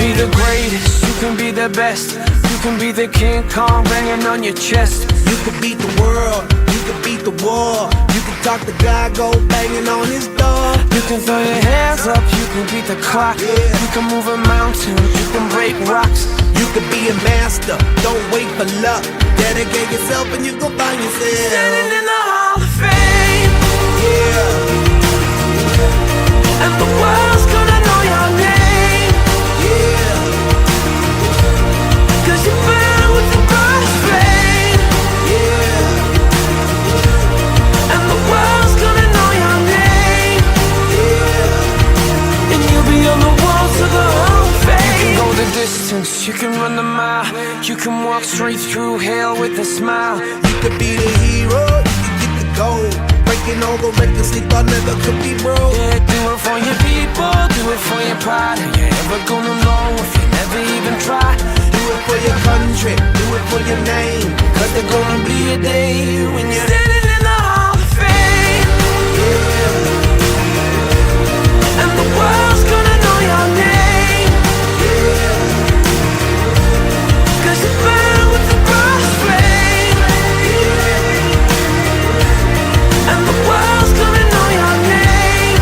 be the greatest, you can be the best. You can be the King Kong banging on your chest. You can beat the world, you can beat the war. You can talk to God, go banging on his door. You can throw your hands up, you can beat the clock. You can move a mountain, you can break rocks. You can be a master, don't wait for luck. Dedicate yourself and you gon' find yourself Standing in the Hall of Fame. Yeah, And the world's gonna know your name. yeah, 'Cause you burn with the brightest flame. yeah, And the world's gonna know your name. yeah. And you'll be on the walls of the Hall of Fame. You can go the distance, you can run the mile. You can walk straight through hell with a smile. You could be the hero, you can get the gold. Breaking all the records they thought never could be broke. Yeah, do it for your people, do it for your pride. Are you ever gonna know if you never even try? Do it for your country, do it for your name. 'Cause there's gonna be a day when you're Standing in the Hall of Fame. And the world's gonna know your name. 'Cause you burn with the brightest flame. And the world's gonna know your name.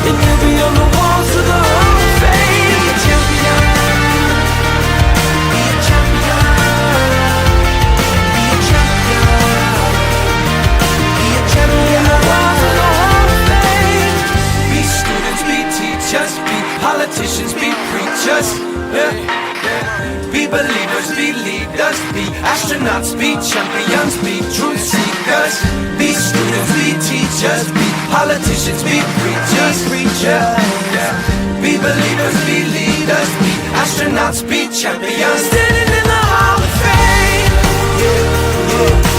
And you'll be on the walls of the Hall of Fame. Be a champion. Be a champion. Be a champion. be a champion. The walls of the Hall of Fame. Be students, be teachers, be politicians, be preachers. Yeah. Be believers, be leaders, be astronauts, be champions, be truth seekers. Be students, be teachers, be politicians, be preachers, yeah. Be believers, be leaders, be astronauts, be champions. Standing in the Hall of Fame. Yeah, yeah.